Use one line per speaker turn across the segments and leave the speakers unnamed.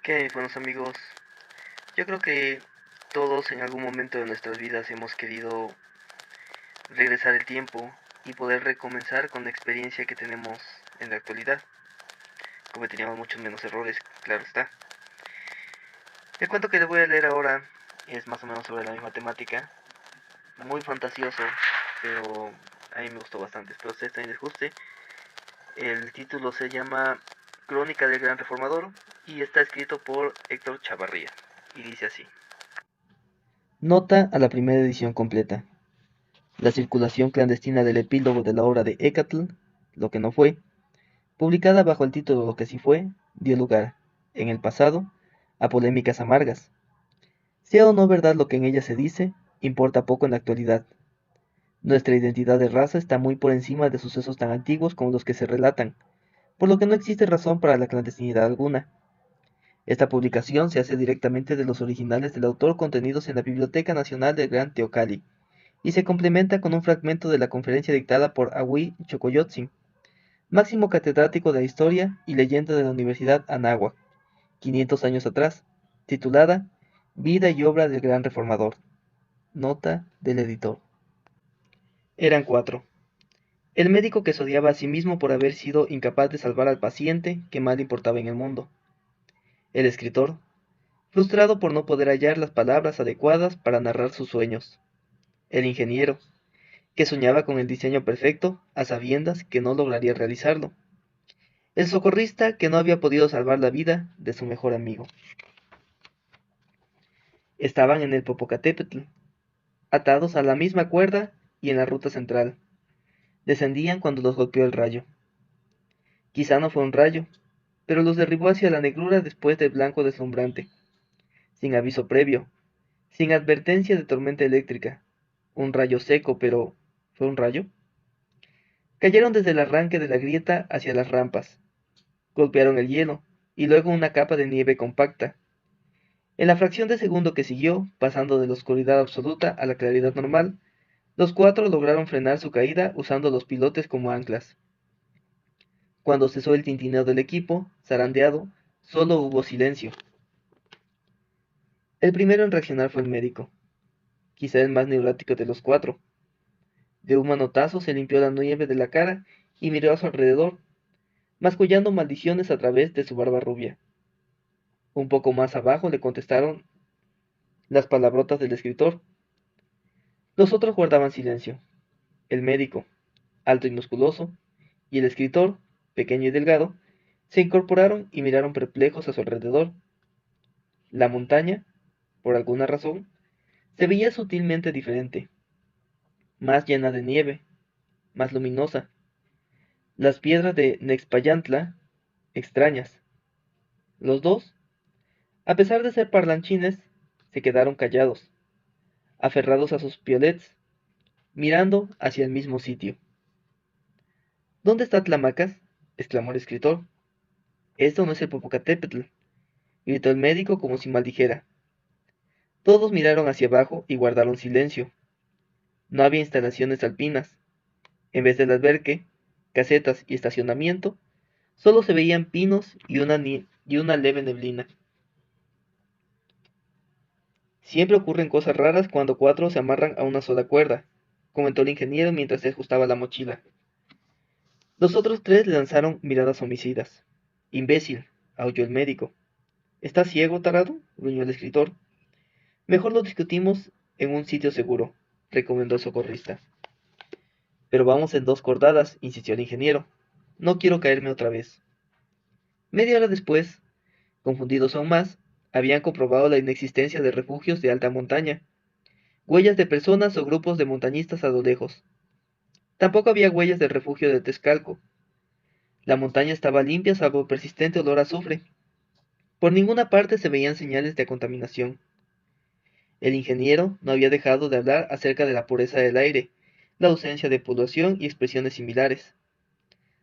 ¿Qué, buenos amigos? Yo creo que todos en algún momento de nuestras vidas hemos querido regresar el tiempo y poder recomenzar con la experiencia que tenemos en la actualidad. Cometeríamos muchos menos errores, claro está. El cuento que les voy a leer ahora es más o menos sobre la misma temática. Muy fantasioso, pero a mí me gustó bastante. Espero a ustedes también les guste. El título se llama Crónica del Gran Reformador y está escrito por Héctor Chavarría. Y dice así. Nota a la primera edición completa. La circulación clandestina del epílogo de la obra de Ecatl, Lo que no fue, publicada bajo el título Lo que sí fue, dio lugar, en el pasado, a polémicas amargas. Sea o no verdad lo que en ella se dice, importa poco en la actualidad. Nuestra identidad de raza está muy por encima de sucesos tan antiguos como los que se relatan, por lo que no existe razón para la clandestinidad alguna. Esta publicación se hace directamente de los originales del autor contenidos en la Biblioteca Nacional del Gran Teocalli, y se complementa con un fragmento de la conferencia dictada por Agüí Chocoyotzin, máximo catedrático de la historia y leyenda de la Universidad Anáhuac, 500 años atrás, titulada Vida y obra del gran reformador. Nota del editor. Eran cuatro. El médico que se odiaba a sí mismo por haber sido incapaz de salvar al paciente que mal importaba en el mundo. El escritor, frustrado por no poder hallar las palabras adecuadas para narrar sus sueños. El ingeniero, que soñaba con el diseño perfecto a sabiendas que no lograría realizarlo. El socorrista que no había podido salvar la vida de su mejor amigo. Estaban en el Popocatépetl, atados a la misma cuerda y en la ruta central. Descendían cuando los golpeó el rayo. Quizá no fue un rayo, pero los derribó hacia la negrura después del blanco deslumbrante, sin aviso previo, sin advertencia de tormenta eléctrica. Un rayo seco, pero ¿fue un rayo? Cayeron desde el arranque de la grieta hacia las rampas. Golpearon el hielo, y luego una capa de nieve compacta. En la fracción de segundo que siguió, pasando de la oscuridad absoluta a la claridad normal, los cuatro lograron frenar su caída usando los pilotes como anclas. Cuando cesó el tintineo del equipo, zarandeado, solo hubo silencio. El primero en reaccionar fue el médico, quizá el más neurótico de los cuatro. De un manotazo se limpió la nieve de la cara y miró a su alrededor, mascullando maldiciones a través de su barba rubia. Un poco más abajo le contestaron las palabrotas del escritor. Los otros guardaban silencio. El médico, alto y musculoso, y el escritor, pequeño y delgado, se incorporaron y miraron perplejos a su alrededor. La montaña, por alguna razón, se veía sutilmente diferente, más llena de nieve, más luminosa. Las piedras de Nexpayantla, extrañas. Los dos, a pesar de ser parlanchines, se quedaron callados, aferrados a sus piolets, mirando hacia el mismo sitio. ¿Dónde está Tlamacas? Exclamó el escritor. Esto no es el Popocatépetl, gritó el médico como si maldijera. Todos miraron hacia abajo y guardaron silencio. No había instalaciones alpinas. En vez del alberque, casetas y estacionamiento, solo se veían pinos y una leve neblina. Siempre ocurren cosas raras cuando cuatro se amarran a una sola cuerda, comentó el ingeniero mientras se ajustaba la mochila. Los otros tres le lanzaron miradas homicidas. Imbécil, aulló el médico. ¿Estás ciego, tarado? Gruñó el escritor. Mejor lo discutimos en un sitio seguro, recomendó el socorrista. Pero vamos en dos cordadas, insistió el ingeniero. No quiero caerme otra vez. Media hora después, confundidos aún más, habían comprobado la inexistencia de refugios de alta montaña, huellas de personas o grupos de montañistas a lo lejos. Tampoco había huellas del refugio de Texcalco. La montaña estaba limpia salvo el persistente olor a azufre. Por ninguna parte se veían señales de contaminación. El ingeniero no había dejado de hablar acerca de la pureza del aire, la ausencia de polución y expresiones similares.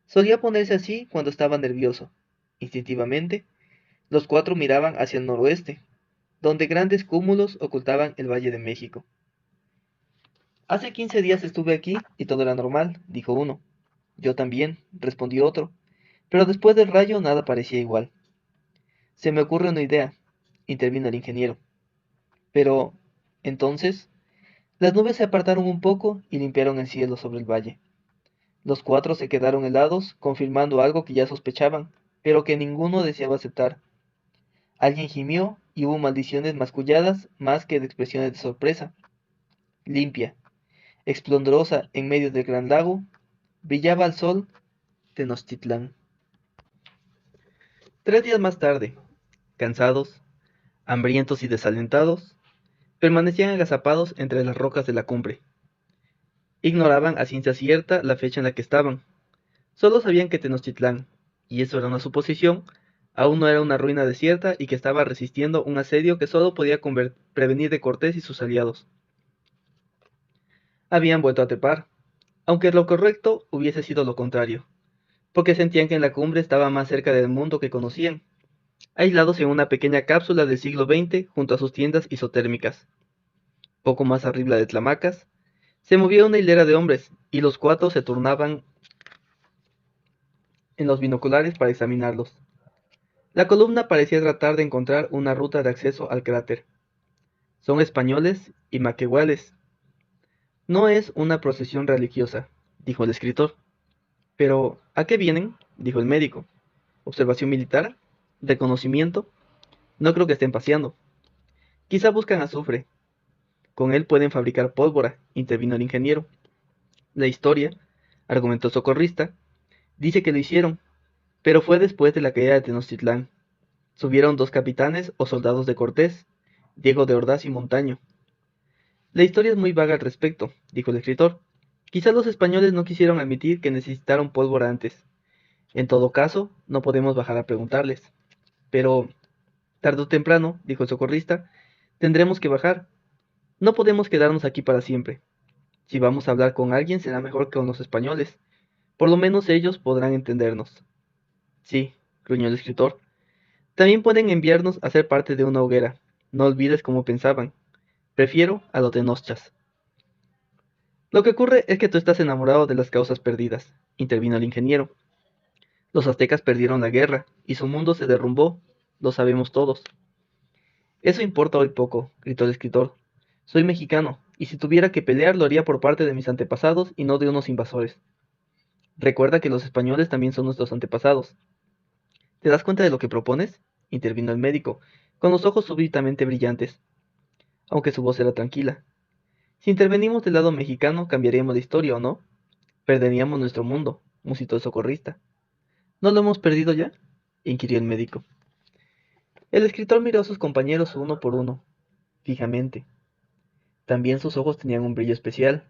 Solía ponerse así cuando estaba nervioso. Instintivamente, los cuatro miraban hacia el noroeste, donde grandes cúmulos ocultaban el Valle de México. Hace 15 días estuve aquí y todo era normal, dijo uno. Yo también, respondió otro, pero después del rayo nada parecía igual. Se me ocurre una idea, intervino el ingeniero. Pero, entonces, las nubes se apartaron un poco y limpiaron el cielo sobre el valle. Los cuatro se quedaron helados, confirmando algo que ya sospechaban, pero que ninguno deseaba aceptar. Alguien gimió y hubo maldiciones masculladas más que de expresiones de sorpresa. Limpia, esplendorosa en medio del gran lago, brillaba al sol Tenochtitlán. 3 días más tarde, cansados, hambrientos y desalentados, permanecían agazapados entre las rocas de la cumbre. Ignoraban a ciencia cierta la fecha en la que estaban. Solo sabían que Tenochtitlán, y eso era una suposición, aún no era una ruina desierta y que estaba resistiendo un asedio que solo podía prevenir de Cortés y sus aliados. Habían vuelto a trepar, aunque lo correcto hubiese sido lo contrario, porque sentían que en la cumbre estaba más cerca del mundo que conocían, aislados en una pequeña cápsula del siglo XX junto a sus tiendas isotérmicas. Poco más arriba de Tlamacas, se movía una hilera de hombres, y los cuatro se turnaban en los binoculares para examinarlos. La columna parecía tratar de encontrar una ruta de acceso al cráter. Son españoles y maquehuales. No es una procesión religiosa, dijo el escritor. Pero, ¿a qué vienen? Dijo el médico. ¿Observación militar? ¿Reconocimiento? No creo que estén paseando. Quizá buscan azufre. Con él pueden fabricar pólvora, intervino el ingeniero. La historia, argumentó el socorrista, dice que lo hicieron, pero fue después de la caída de Tenochtitlán. Subieron 2 capitanes o soldados de Cortés, Diego de Ordaz y Montaño. La historia es muy vaga al respecto, dijo el escritor. Quizá los españoles no quisieron admitir que necesitaron pólvora antes. En todo caso, no podemos bajar a preguntarles. Pero, tarde o temprano, dijo el socorrista, tendremos que bajar. No podemos quedarnos aquí para siempre. Si vamos a hablar con alguien, será mejor que con los españoles. Por lo menos ellos podrán entendernos. Sí, gruñó el escritor. También pueden enviarnos a ser parte de una hoguera. No olvides cómo pensaban. Prefiero a los de Noschas. Lo que ocurre es que tú estás enamorado de las causas perdidas, intervino el ingeniero. Los aztecas perdieron la guerra y su mundo se derrumbó. Lo sabemos todos. Eso importa hoy poco, gritó el escritor. Soy mexicano, y si tuviera que pelear lo haría por parte de mis antepasados y no de unos invasores. Recuerda que los españoles también son nuestros antepasados. ¿Te das cuenta de lo que propones? Intervino el médico, con los ojos súbitamente brillantes, aunque su voz era tranquila. Si intervenimos del lado mexicano, cambiaríamos la historia, ¿o no? Perderíamos nuestro mundo, musitó el socorrista. ¿No lo hemos perdido ya? Inquirió el médico. El escritor miró a sus compañeros uno por uno, fijamente. También sus ojos tenían un brillo especial.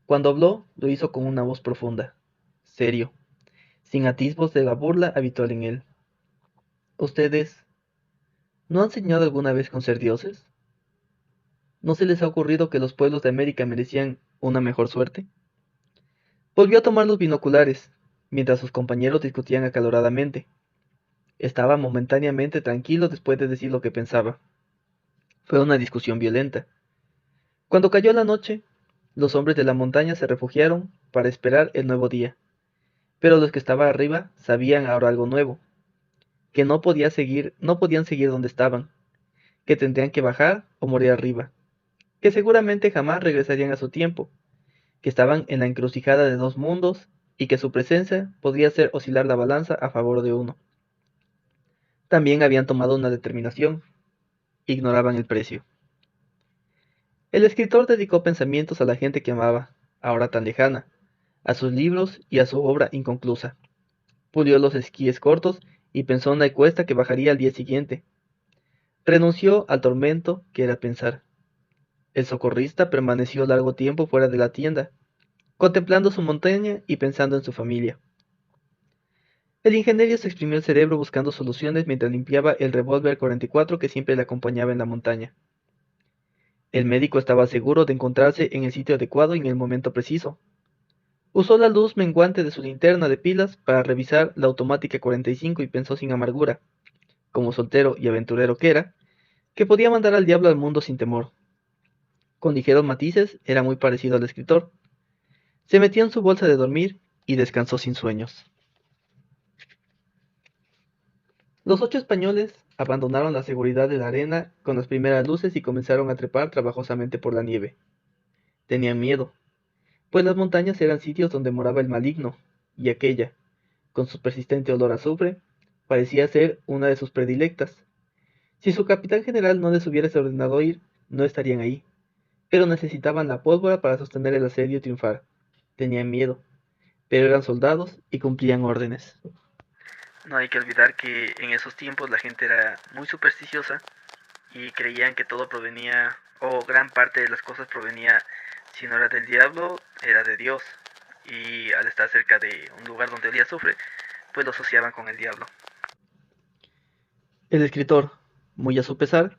Cuando habló, lo hizo con una voz profunda, serio, sin atisbos de la burla habitual en él. ¿Ustedes no han soñado alguna vez con ser dioses? ¿No se les ha ocurrido que los pueblos de América merecían una mejor suerte? Volvió a tomar los binoculares, mientras sus compañeros discutían acaloradamente. Estaba momentáneamente tranquilo después de decir lo que pensaba. Fue una discusión violenta. Cuando cayó la noche, los hombres de la montaña se refugiaron para esperar el nuevo día. Pero los que estaban arriba sabían ahora algo nuevo, que no podían seguir donde estaban, que tendrían que bajar o morir arriba, que seguramente jamás regresarían a su tiempo, que estaban en la encrucijada de dos mundos y que su presencia podría hacer oscilar la balanza a favor de uno. También habían tomado una determinación, ignoraban el precio. El escritor dedicó pensamientos a la gente que amaba, ahora tan lejana, a sus libros y a su obra inconclusa. Pulió los esquíes cortos y pensó en la encuesta que bajaría al día siguiente. Renunció al tormento que era pensar. El socorrista permaneció largo tiempo fuera de la tienda, contemplando su montaña y pensando en su familia. El ingeniero se exprimió el cerebro buscando soluciones mientras limpiaba el revólver 44 que siempre le acompañaba en la montaña. El médico estaba seguro de encontrarse en el sitio adecuado y en el momento preciso. Usó la luz menguante de su linterna de pilas para revisar la automática 45 y pensó sin amargura, como soltero y aventurero que era, que podía mandar al diablo al mundo sin temor. Con ligeros matices, era muy parecido al escritor. Se metió en su bolsa de dormir y descansó sin sueños. Los 8 españoles Abandonaron la seguridad de la arena con las primeras luces y comenzaron a trepar trabajosamente por la nieve. Tenían miedo, pues las montañas eran sitios donde moraba el maligno, y aquella, con su persistente olor a azufre, parecía ser una de sus predilectas. Si su capitán general no les hubiera ordenado ir, no estarían ahí, pero necesitaban la pólvora para sostener el asedio y triunfar. Tenían miedo, pero eran soldados y cumplían órdenes. No hay que olvidar que en esos tiempos la gente era muy supersticiosa y creían que todo provenía, o gran parte de las cosas provenía, si no era del diablo, era de Dios. Y al estar cerca de un lugar donde olía azufre, pues lo asociaban con el diablo. El escritor, muy a su pesar,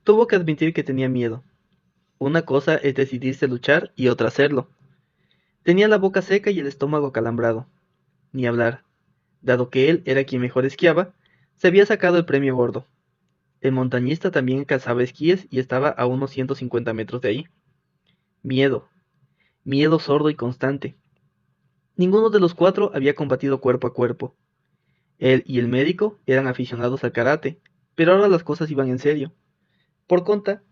tuvo que admitir que tenía miedo. Una cosa es decidirse a luchar y otra hacerlo. Tenía la boca seca y el estómago acalambrado. Ni hablar. Dado que él era quien mejor esquiaba, se había sacado el premio gordo. El montañista también cazaba esquíes y estaba a unos 150 metros de ahí. Miedo. Miedo sordo y constante. Ninguno de los cuatro había combatido cuerpo a cuerpo. Él y el médico eran aficionados al karate, pero ahora las cosas iban en serio. Por contra,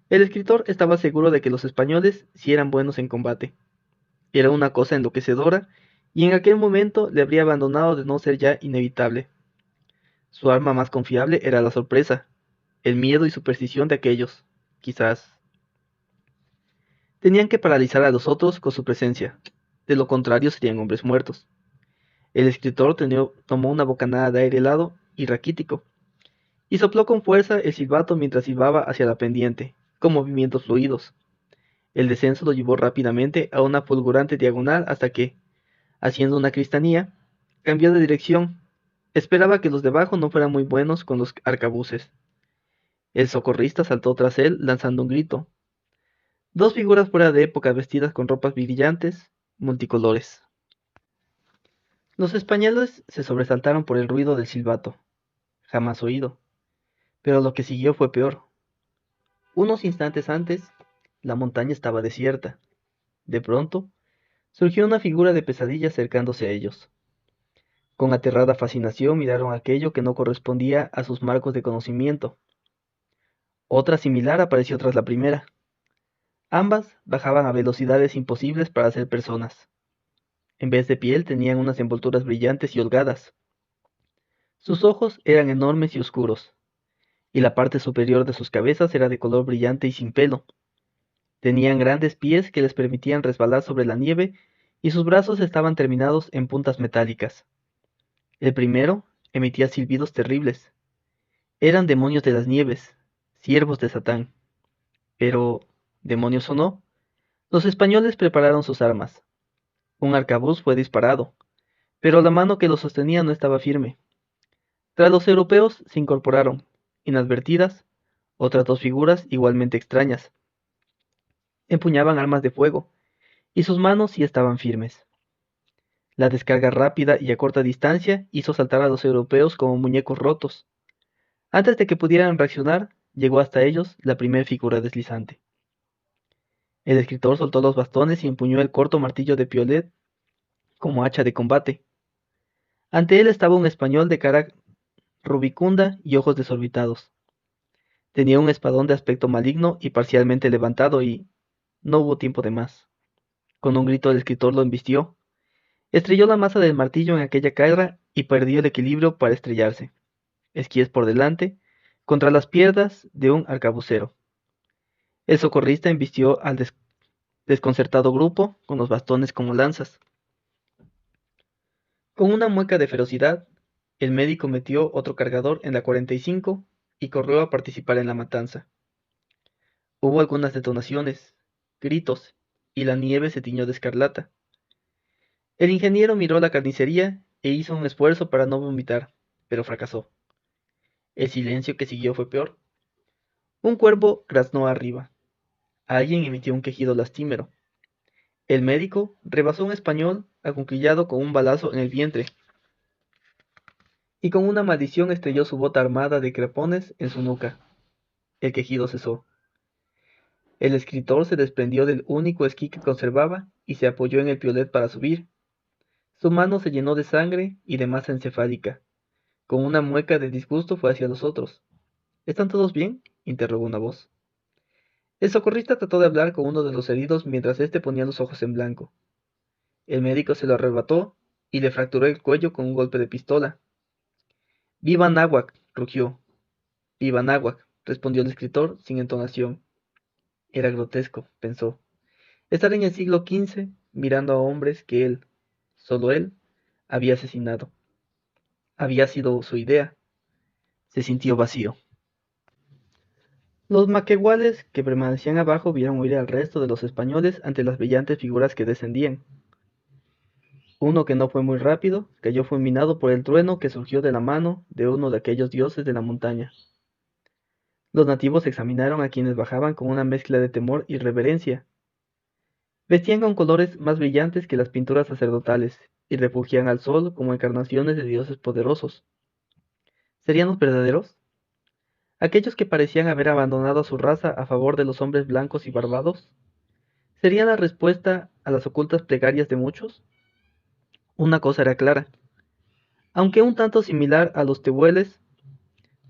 el escritor estaba seguro de que los españoles sí eran buenos en combate. Era una cosa enloquecedora, y en aquel momento le habría abandonado de no ser ya inevitable. Su arma más confiable era la sorpresa, el miedo y superstición de aquellos. Quizás tenían que paralizar a los otros con su presencia. De lo contrario serían hombres muertos. El escritor tomó una bocanada de aire helado y raquítico, y sopló con fuerza el silbato mientras silbaba hacia la pendiente, con movimientos fluidos. El descenso lo llevó rápidamente a una fulgurante diagonal hasta que, haciendo una cristanía, cambió de dirección. Esperaba que los de abajo no fueran muy buenos con los arcabuces. El socorrista saltó tras él lanzando un grito. Dos figuras fuera de época vestidas con ropas brillantes, multicolores. Los españoles se sobresaltaron por el ruido del silbato, jamás oído, pero lo que siguió fue peor. Unos instantes antes, la montaña estaba desierta. De pronto, surgió una figura de pesadilla acercándose a ellos. Con aterrada fascinación miraron aquello que no correspondía a sus marcos de conocimiento. Otra similar apareció tras la primera. Ambas bajaban a velocidades imposibles para ser personas. En vez de piel tenían unas envolturas brillantes y holgadas. Sus ojos eran enormes y oscuros, y la parte superior de sus cabezas era de color brillante y sin pelo. Tenían grandes pies que les permitían resbalar sobre la nieve y sus brazos estaban terminados en puntas metálicas. El primero emitía silbidos terribles. Eran demonios de las nieves, siervos de Satán. Pero, demonios o no, los españoles prepararon sus armas. Un arcabuz fue disparado, pero la mano que lo sostenía no estaba firme. Tras los europeos se incorporaron, inadvertidas, otras dos figuras igualmente extrañas. Empuñaban armas de fuego, y sus manos sí estaban firmes. La descarga rápida y a corta distancia hizo saltar a los europeos como muñecos rotos. Antes de que pudieran reaccionar, llegó hasta ellos la primera figura deslizante. El escritor soltó los bastones y empuñó el corto martillo de piolet como hacha de combate. Ante él estaba un español de cara rubicunda y ojos desorbitados. Tenía un espadón de aspecto maligno y parcialmente levantado y no hubo tiempo de más. Con un grito el escritor lo embistió. Estrelló la masa del martillo en aquella cara y perdió el equilibrio para estrellarse, esquíes por delante, contra las piernas de un arcabucero. El socorrista embistió al desconcertado grupo con los bastones como lanzas. Con una mueca de ferocidad, el médico metió otro cargador en la 45 y corrió a participar en la matanza. Hubo algunas detonaciones, gritos, y la nieve se tiñó de escarlata. El ingeniero miró la carnicería e hizo un esfuerzo para no vomitar, pero fracasó. El silencio que siguió fue peor. Un cuervo graznó arriba. Alguien emitió un quejido lastimero. El médico rebasó un español acuclillado con un balazo en el vientre y con una maldición estrelló su bota armada de crepones en su nuca. El quejido cesó. El escritor se desprendió del único esquí que conservaba y se apoyó en el piolet para subir. Su mano se llenó de sangre y de masa encefálica, con una mueca de disgusto fue hacia los otros. ¿Están todos bien?, interrogó una voz. El socorrista trató de hablar con uno de los heridos mientras éste ponía los ojos en blanco. El médico se lo arrebató y le fracturó el cuello con un golpe de pistola. «¡Viva Náhuac!», rugió. «¡Viva Náhuac!», respondió el escritor sin entonación. Era grotesco, pensó, estar en el siglo XV mirando a hombres que él, solo él, había asesinado. Había sido su idea. Se sintió vacío. Los maquehuales que permanecían abajo vieron huir al resto de los españoles ante las brillantes figuras que descendían. Uno que no fue muy rápido cayó fulminado por el trueno que surgió de la mano de uno de aquellos dioses de la montaña. Los nativos examinaron a quienes bajaban con una mezcla de temor y reverencia. Vestían con colores más brillantes que las pinturas sacerdotales y refulgían al sol como encarnaciones de dioses poderosos. ¿Serían los verdaderos? ¿Aquellos que parecían haber abandonado a su raza a favor de los hombres blancos y barbados? ¿Serían la respuesta a las ocultas plegarias de muchos? Una cosa era clara. Aunque un tanto similar a los tehueles,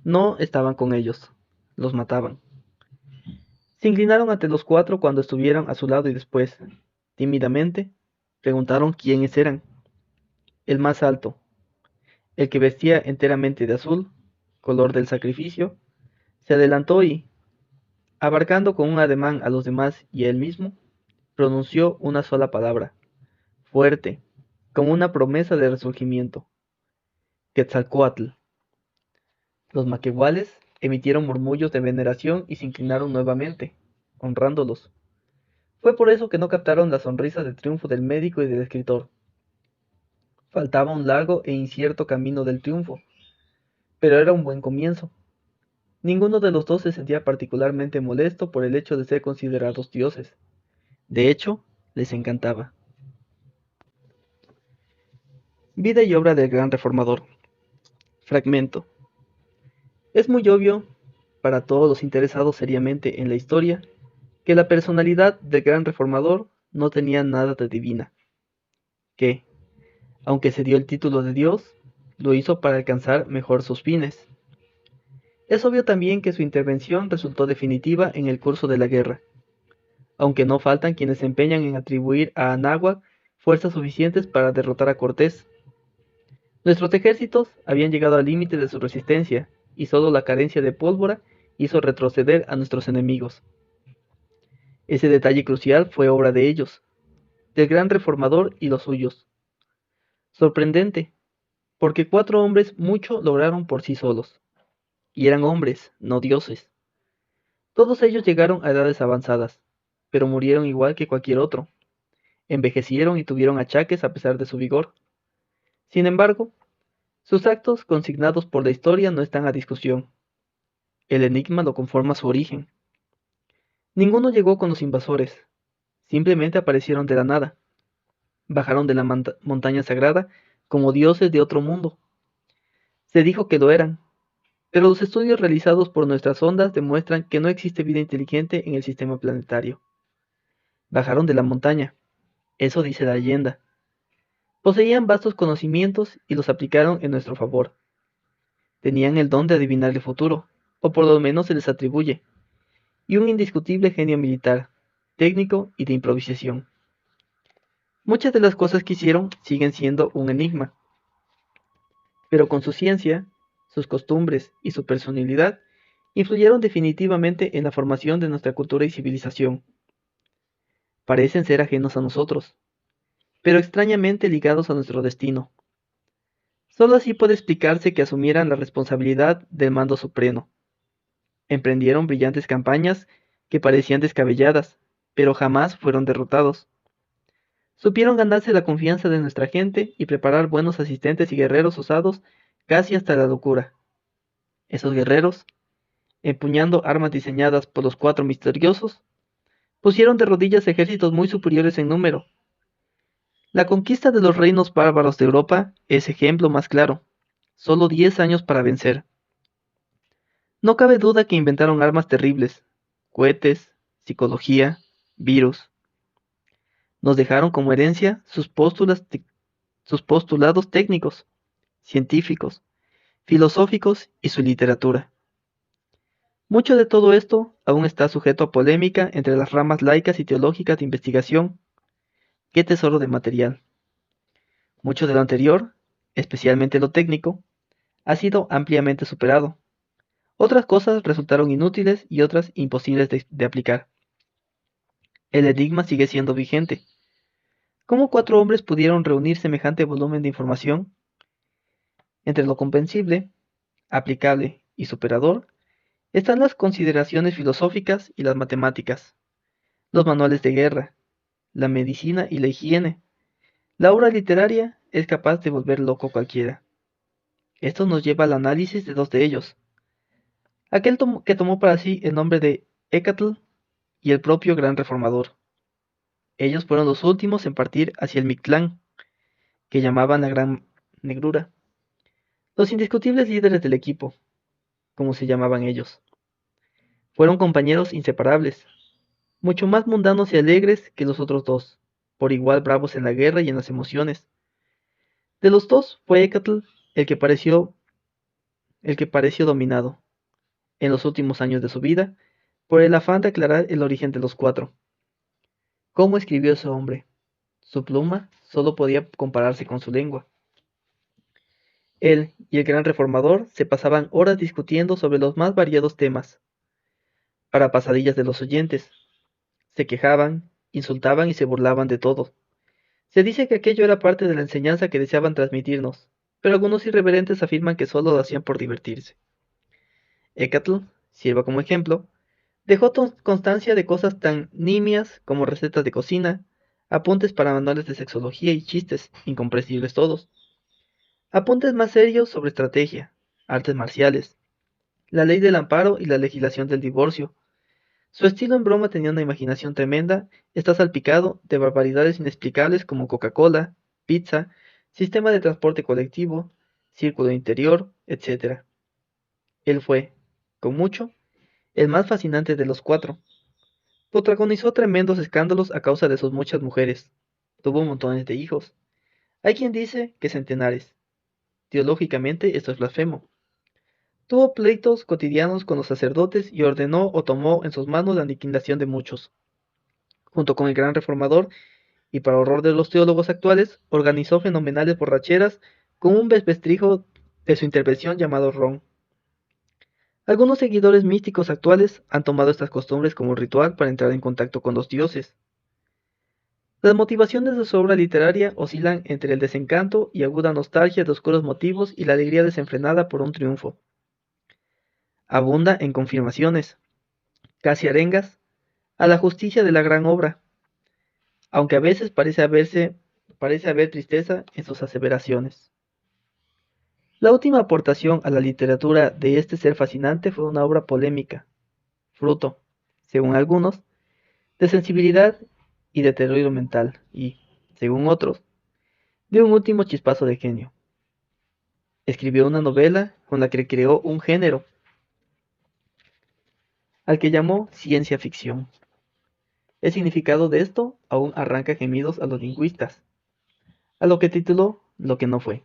no estaban con ellos. Los mataban. Se inclinaron ante los cuatro cuando estuvieron a su lado y después, tímidamente, preguntaron quiénes eran. El más alto, el que vestía enteramente de azul, color del sacrificio, se adelantó y, abarcando con un ademán a los demás y a él mismo, pronunció una sola palabra, fuerte, como una promesa de resurgimiento. Quetzalcóatl. Los maquehuales emitieron murmullos de veneración y se inclinaron nuevamente, honrándolos. Fue por eso que no captaron la sonrisa de triunfo del médico y del escritor. Faltaba un largo e incierto camino del triunfo, pero era un buen comienzo. Ninguno de los dos se sentía particularmente molesto por el hecho de ser considerados dioses. De hecho, les encantaba. Vida y obra del gran reformador. Fragmento. Es muy obvio, para todos los interesados seriamente en la historia, que la personalidad del gran reformador no tenía nada de divina, que, aunque se dio el título de Dios, lo hizo para alcanzar mejor sus fines. Es obvio también que su intervención resultó definitiva en el curso de la guerra, aunque no faltan quienes se empeñan en atribuir a Anáhuac fuerzas suficientes para derrotar a Cortés. Nuestros ejércitos habían llegado al límite de su resistencia, y solo la carencia de pólvora hizo retroceder a nuestros enemigos. Ese detalle crucial fue obra de ellos, del gran reformador y los suyos. Sorprendente, porque 4 hombres mucho lograron por sí solos. Y eran hombres, no dioses. Todos ellos llegaron a edades avanzadas, pero murieron igual que cualquier otro. Envejecieron y tuvieron achaques a pesar de su vigor. Sin embargo, sus actos consignados por la historia no están a discusión. El enigma lo conforma su origen. Ninguno llegó con los invasores, simplemente aparecieron de la nada. Bajaron de la montaña sagrada como dioses de otro mundo. Se dijo que lo eran, pero los estudios realizados por nuestras sondas demuestran que no existe vida inteligente en el sistema planetario. Bajaron de la montaña, eso dice la leyenda. Poseían vastos conocimientos y los aplicaron en nuestro favor. Tenían el don de adivinar el futuro, o por lo menos se les atribuye, y un indiscutible genio militar, técnico y de improvisación. Muchas de las cosas que hicieron siguen siendo un enigma, pero con su ciencia, sus costumbres y su personalidad influyeron definitivamente en la formación de nuestra cultura y civilización. Parecen ser ajenos a nosotros, pero extrañamente ligados a nuestro destino. Solo así puede explicarse que asumieran la responsabilidad del mando supremo. Emprendieron brillantes campañas que parecían descabelladas, pero jamás fueron derrotados. Supieron ganarse la confianza de nuestra gente y preparar buenos asistentes y guerreros osados casi hasta la locura. Esos guerreros, empuñando armas diseñadas por los 4 misteriosos, pusieron de rodillas ejércitos muy superiores en número. La conquista de los reinos bárbaros de Europa es ejemplo más claro. Solo 10 años para vencer. No cabe duda que inventaron armas terribles, cohetes, psicología, virus. Nos dejaron como herencia sus postulados técnicos, científicos, filosóficos y su literatura. Mucho de todo esto aún está sujeto a polémica entre las ramas laicas y teológicas de investigación. ¡Qué tesoro de material! Mucho de lo anterior, especialmente lo técnico, ha sido ampliamente superado. Otras cosas resultaron inútiles y otras imposibles de aplicar. El enigma sigue siendo vigente. ¿Cómo cuatro hombres pudieron reunir semejante volumen de información? Entre lo comprensible, aplicable y superador están las consideraciones filosóficas y las matemáticas, los manuales de guerra, la medicina y la higiene. La obra literaria es capaz de volver loco cualquiera. Esto nos lleva al análisis de dos de ellos. Aquel que tomó para sí el nombre de Hécatl y el propio gran reformador. Ellos fueron los últimos en partir hacia el Mictlán, que llamaban la Gran Negrura. Los indiscutibles líderes del equipo, como se llamaban ellos. Fueron compañeros inseparables, mucho más mundanos y alegres que los otros dos, por igual bravos en la guerra y en las emociones. De los dos fue Hécatl el que pareció dominado, en los últimos años de su vida, por el afán de aclarar el origen de los cuatro. ¿Cómo escribió ese hombre? Su pluma solo podía compararse con su lengua. Él y el gran reformador se pasaban horas discutiendo sobre los más variados temas, para pasadillas de los oyentes. Se quejaban, insultaban y se burlaban de todo. Se dice que aquello era parte de la enseñanza que deseaban transmitirnos, pero algunos irreverentes afirman que solo lo hacían por divertirse. Hécatl, sirva como ejemplo, dejó constancia de cosas tan nimias como recetas de cocina, apuntes para manuales de sexología y chistes, incomprensibles todos. Apuntes más serios sobre estrategia, artes marciales, la ley del amparo y la legislación del divorcio. Su estilo en broma tenía una imaginación tremenda, está salpicado de barbaridades inexplicables como Coca-Cola, pizza, sistema de transporte colectivo, círculo interior, etc. Él fue, con mucho, el más fascinante de los cuatro. Protagonizó tremendos escándalos a causa de sus muchas mujeres. Tuvo montones de hijos. Hay quien dice que centenares. Teológicamente esto es blasfemo. Tuvo pleitos cotidianos con los sacerdotes y ordenó o tomó en sus manos la aniquilación de muchos. Junto con el gran reformador, y para horror de los teólogos actuales, organizó fenomenales borracheras con un vespestrijo de su intervención llamado ron. Algunos seguidores místicos actuales han tomado estas costumbres como ritual para entrar en contacto con los dioses. Las motivaciones de su obra literaria oscilan entre el desencanto y aguda nostalgia de oscuros motivos y la alegría desenfrenada por un triunfo. Abunda en confirmaciones, casi arengas, a la justicia de la gran obra, aunque a veces parece haber tristeza en sus aseveraciones. La última aportación a la literatura de este ser fascinante fue una obra polémica, fruto, según algunos, de sensibilidad y de deterioro mental y, según otros, de un último chispazo de genio. Escribió una novela con la que creó un género, al que llamó ciencia ficción. El significado de esto aún arranca gemidos a los lingüistas, a lo que tituló Lo que no fue.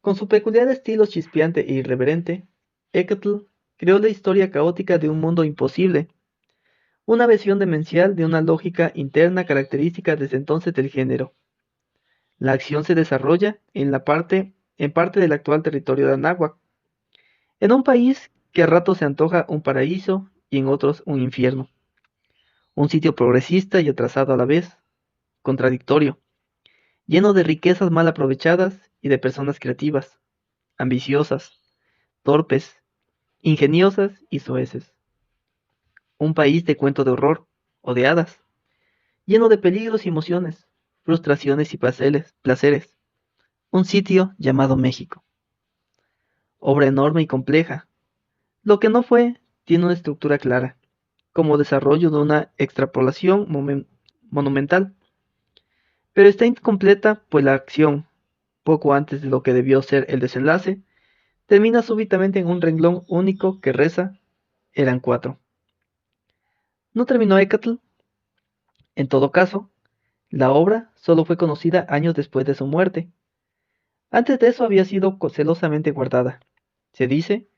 Con su peculiar estilo chispeante e irreverente, Hécatl creó la historia caótica de un mundo imposible, una visión demencial de una lógica interna característica desde entonces del género. La acción se desarrolla en parte del actual territorio de Anáhuac, en un país que a ratos se antoja un paraíso y en otros un infierno. Un sitio progresista y atrasado a la vez, contradictorio, lleno de riquezas mal aprovechadas y de personas creativas, ambiciosas, torpes, ingeniosas y soeces. Un país de cuento de horror o de hadas, lleno de peligros y emociones, frustraciones y placeres. Un sitio llamado México. Obra enorme y compleja. Lo que no fue, tiene una estructura clara, como desarrollo de una extrapolación monumental, pero está incompleta pues la acción, poco antes de lo que debió ser el desenlace, termina súbitamente en un renglón único que reza, eran cuatro. ¿No terminó Hécatl? En todo caso, la obra solo fue conocida años después de su muerte. Antes de eso había sido celosamente guardada. Se dice,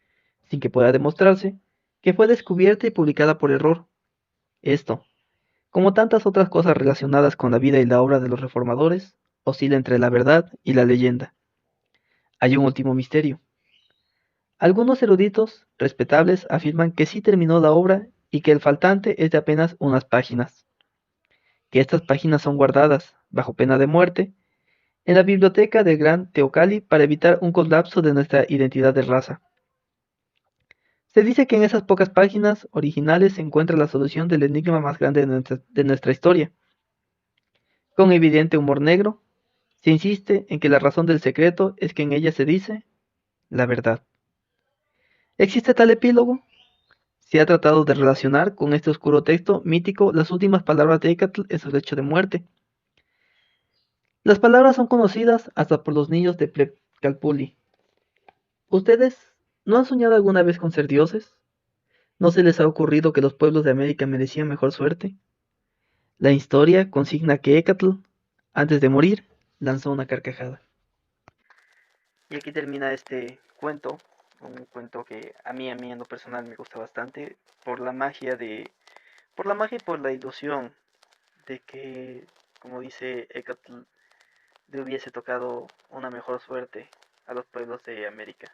sin que pueda demostrarse, que fue descubierta y publicada por error. Esto, como tantas otras cosas relacionadas con la vida y la obra de los reformadores, oscila entre la verdad y la leyenda. Hay un último misterio. Algunos eruditos respetables afirman que sí terminó la obra y que el faltante es de apenas unas páginas, que estas páginas son guardadas, bajo pena de muerte, en la biblioteca del Gran Teocalli para evitar un colapso de nuestra identidad de raza. Se dice que en esas pocas páginas originales se encuentra la solución del enigma más grande de nuestra historia. Con evidente humor negro, se insiste en que la razón del secreto es que en ella se dice la verdad. ¿Existe tal epílogo? Se ha tratado de relacionar con este oscuro texto mítico las últimas palabras de Ecatl en su lecho de muerte. Las palabras son conocidas hasta por los niños de Plecalpulli. ¿Ustedes no han soñado alguna vez con ser dioses? ¿No se les ha ocurrido que los pueblos de América merecían mejor suerte? La historia consigna que Ecatl, antes de morir, lanzó una carcajada. Y aquí termina este cuento, un cuento que a mí en lo personal me gusta bastante por la magia y por la ilusión de que, como dice Ecatl, le hubiese tocado una mejor suerte a los pueblos de América.